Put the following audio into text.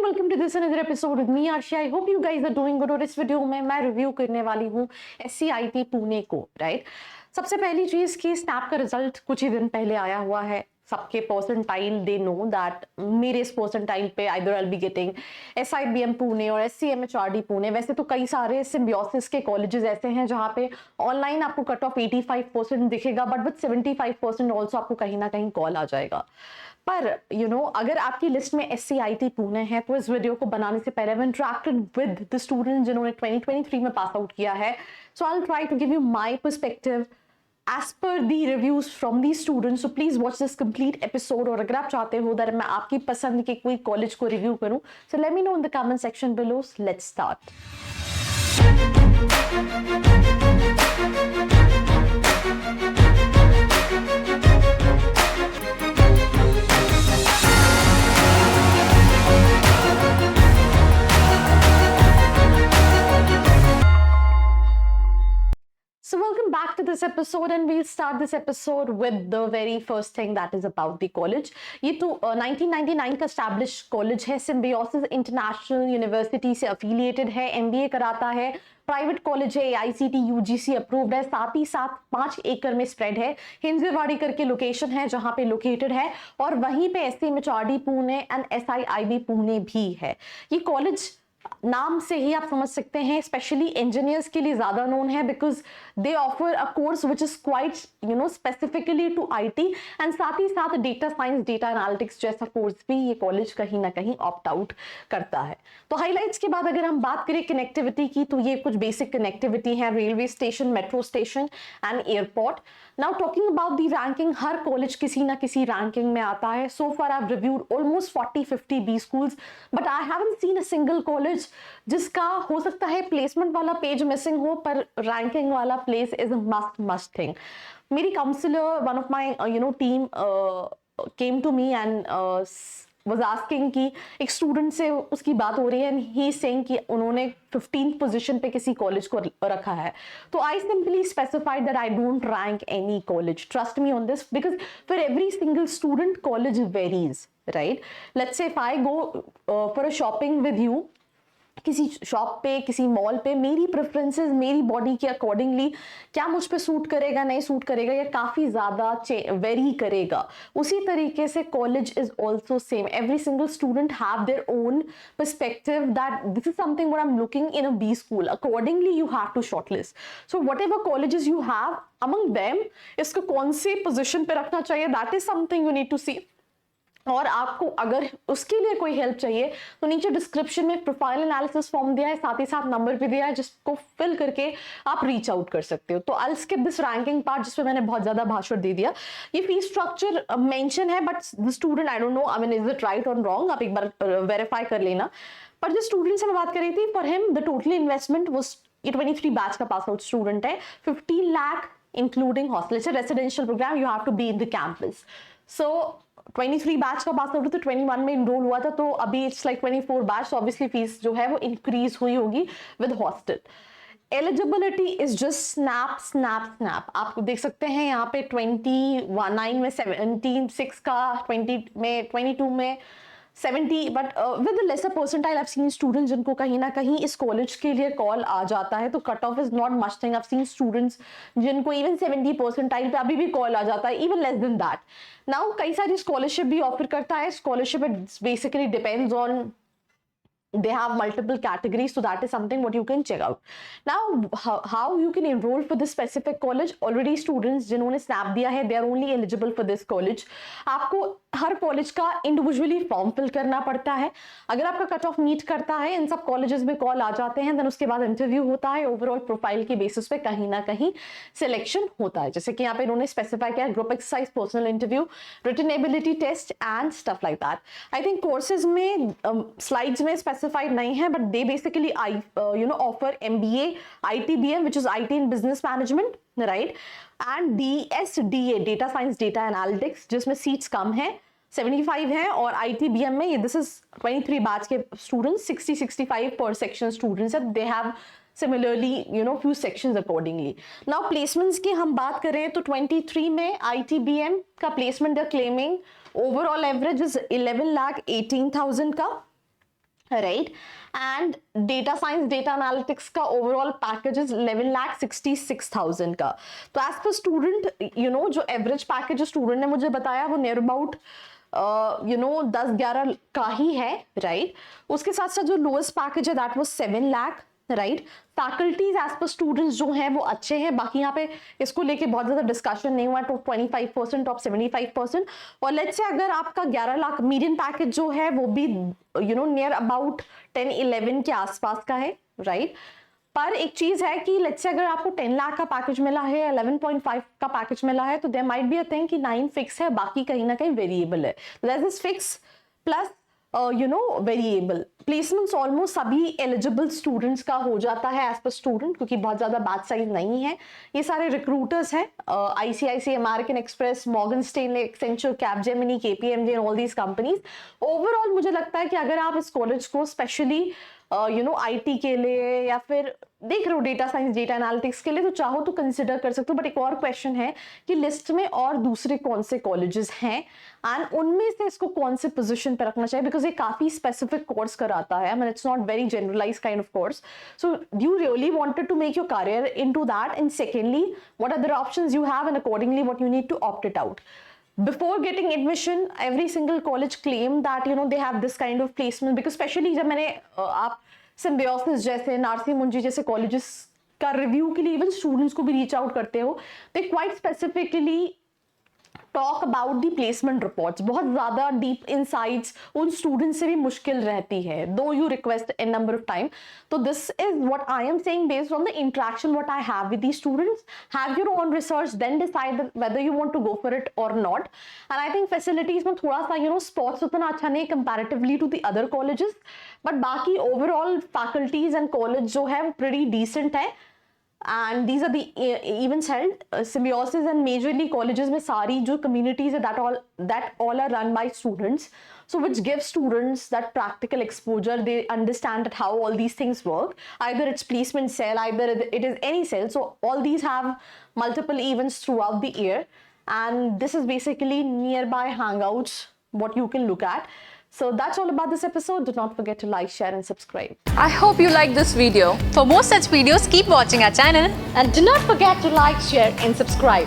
welcome to this another episode with me Arshi. I hope you guys are doing good. और इस video में मैं review करने वाली हूँ SCIT पुणे को, राइट। सबसे पहली चीज कि स्नैप का रिजल्ट कुछ ही दिन पहले आया हुआ है। सबके परसेंटाइल दे नो दैट मेरे इस परसेंटाइल पे either I will be getting SIBM Pune और SCMHRD पुणे। वैसे तो कई सारे सिम्बियोसिस के कॉलेजेस ऐसे हैं जहाँ पे ऑनलाइन आपको कट ऑफ 85% दिखेगा, बट विद 75% ऑल्सो आपको कहीं ना कहीं कॉल आ जाएगा। पर अगर आपकी लिस्ट में SCIT पुणे है तो इस वीडियो को बनाने से पहले मैंने इंटरेक्टेड विद द स्टूडेंट जिन्होंने 2023 में पास आउट किया है। So I will try to give you my perspective as per the reviews from these students. So please watch this complete episode. और अगर आप चाहते हो that मैं आपकी पसंद के कोई कॉलेज को रिव्यू करूं, so let me know in the comment section below. Let's start. So welcome back to this episode and we'll start this episode with the very first thing that is about the college. ये तो 1999 का established college है, symbiosis international university से affiliated है, MBA कराता है, private college है, AICT UGC approved है, साथ ही साथ 5 एकड़ में स्प्रेड है, हिंजवाड़ी करके लोकेशन है जहां पे लोकेटेड है, और वहीं पे SCMHRD Pune and SIIB Pune भी है। ये कॉलेज नाम से ही आप समझ सकते हैं स्पेशली इंजीनियर्स के लिए ज्यादा नोन है because they offer a course which is quite specifically to IT and साथ ही साथ डेटा साइंस डेटा एनालिटिक्स जैसा कोर्स भी ये कॉलेज कहीं ना कहीं ऑप्ट आउट करता है। तो हाइलाइट्स के बाद अगर हम बात करें कनेक्टिविटी की तो ये कुछ बेसिक कनेक्टिविटी है, railway station, metro station and airport. Now talking about the ranking, हर कॉलेज किसी ना किसी रैंकिंग में आता है। So far I have reviewed almost 40-50 B schools but I haven't seen a single college जिसका हो सकता है प्लेसमेंट वाला पेज मिसिंग हो पर रैंकिंग वाला प्लेस इज मस्ट थिंग। मेरी counsellor, one of my team came to me and was asking कि एक स्टूडेंट से उसकी बात हो रही है एंड ही सेइंग कि उन्होंने 15th पोजीशन पे किसी कॉलेज को रखा है। तो I simply specified that I don't rank any college, trust me on this, because for every single student college varies, right. Let's say if I go for a shopping with you किसी shop पे, किसी mall पे, मेरी preferences मेरी body के accordingly क्या मुझ पे सूट करेगा, नहीं सूट करेगा, या काफी ज्यादा वेरी करेगा। उसी तरीके से college is also same. Every single student have their own perspective that this is something what I am looking in a B school, accordingly you have to shortlist. So whatever colleges you have among them, इसको कौन सी position पे रखना चाहिए, that is something you need to see. और आपको अगर उसके लिए कोई हेल्प चाहिए तो नीचे डिस्क्रिप्शन में प्रोफाइल एनालिसिस फॉर्म दिया है, साथ ही साथ नंबर भी दिया है जिसको फिल करके आप रीच आउट कर सकते हो। तो I skip this ranking part जिसमें मैंने बहुत ज्यादा भाषण दे दिया। ये फीस स्ट्रक्चर मेंशन है but the student, I don't know I mean is it right और रॉन्ग, आप एक बार वेरीफाई कर लेना। पर जो स्टूडेंट से मैं बात कर रही थी, for him the total investment was, ये 23 बैच का पास आउट स्टूडेंट है, 15 lakh including hostel. It's a residential programme, you have to be in the campus. So 23 batch का पास आउट तो 21 में इनरोल हुआ था, तो अभी इट्स लाइक 24 बैच, तो ऑब्वियसली फीस जो है वो इंक्रीज हुई होगी with hostel. Eligibility is just snap snap snap. आप देख सकते हैं यहाँ पे 29 में 76 का, 20 में 22 में 70, but with lesser percentile I seen students जिनको कहीं ना कहीं इस कॉलेज के लिए कॉल आ जाता है, तो cut off is not much thing. I seen students जिनको इवन 70 परसेंटाइल पे अभी भी कॉल आ जाता है, even less than that. Now कई सारी स्कॉलरशिप भी ऑफर करता है। Scholarship basically depends on, they have multiple categories, so that is something what you can check out. Now how you can enroll for this specific college, already students जिन्होंने snap दिया है they are only eligible for this college। आपको हर college का individually form fill करना पड़ता है। अगर आपका कट ऑफ मीट करता है, इन सब कॉलेजेस में कॉल आ जाते हैं, देन उसके बाद इंटरव्यू होता है, ओवरऑल प्रोफाइल के बेसिस पे कहीं ना कहीं सिलेक्शन होता है। जैसे कि यहाँ पे इन्होंने स्पेसिफाई किया group exercise, personal interview, written ability test and stuff like that. I think courses में स्लाइड्स में स्पेसिफाइड नहीं है but they basically offer MBA ITBM which is IT in business management, right, and DSDA data science data analytics जिसमें seats कम है, 75 है, और ITBM में ये दिस इज 23 बैच के स्टूडेंट्स, 60-65 पर सेक्शन स्टूडेंट्स है। They have similarly few sections accordingly। now placements की हम बात करें तो 23 में ITBM का placement they're claiming overall average is 11,18,000 का, right? And data science, data analytics का overall package is 11,66,000 का. तो as per student, you know, जो average package student ने मुझे बताया वो near about 10-11 का ही है, right? उसके साथ साथ जो lowest package है that was 7 lakh, right. Faculties as पर स्टूडेंट्स जो हैं वो अच्छे हैं. बाकी यहाँ पे इसको लेके बहुत ज्यादा डिस्कशन नहीं हुआ. Top 25%, top 75%. और लेट्स से अगर आपका 11 लाख मीडियन पैकेज जो है वो भी नियर अबाउट 10-11 के आसपास का है, राइट. पर एक चीज है कि लेट्स से अगर आपको 10 लाख का पैकेज मिला है, 11.5 का पैकेज मिला है, तो there might be a thing कि 9 फिक्स है, बाकी कहीं ना कहीं वेरिएबल है. That is fix plus variable. Placements almost सभी एलिजिबल स्टूडेंट्स का हो जाता है एज पर स्टूडेंट, क्योंकि बहुत ज्यादा बैच साइज नहीं है. ये सारे रिक्रूटर्स हैं, ICICI, American express, Morgan Stanley, Accenture, Capgemini, KPMG and all these companies. Overall मुझे लगता है कि अगर आप इस कॉलेज को स्पेशली IT के लिए या फिर देख रहे हो डेटा साइंस, डेटा एनालिटिक्स के लिए, तो चाहो तो कंसिडर कर सकते हो. बट एक और क्वेश्चन है कि लिस्ट में और दूसरे कौन से कॉलेजेस हैं एंड उनमें से इसको कौन से पोजीशन पे रखना चाहिए, बिकॉज ये काफी स्पेसिफिक कोर्स कराता है. It's not very generalised kind of course. So you really wanted to make your career into that, and secondly what other options you have and accordingly what you need to opt it out. Before getting admission, every single college claimed that they have this kind of placement, because especially जब मैंने आप symbiosis जैसे, नार्सी मुंजी जैसे colleges का review के लिए even students को भी रीच आउट करते हो, they quite specifically talk about the placement reports. बहुत ज्यादा डीप इनसाइट्स उन स्टूडेंट्स से भी मुश्किल रहती है, though you request in number of time. तो this is what I am saying based on the interaction what I have with the students. Have your own research, then decide whether you want to go for it और not. And I think facilities में थोड़ा सा sports उतना अच्छा नहीं comparatively to the other colleges, but बाकी overall faculties and college जो है वो प्रीटी डिसेंट है. And these are the events held, symbiosis and majorly colleges में सारी जो communities है that all are run by students, so which gives students that practical exposure. They understand that how all these things work. Either it's placement cell, either it is any cell. So all these have multiple events throughout the year, and this is basically nearby hangouts what you can look at. So that's all about this episode. Do not forget to like, share and subscribe. I hope you like this video. For more such videos, keep watching our channel. And do not forget to like, share and subscribe.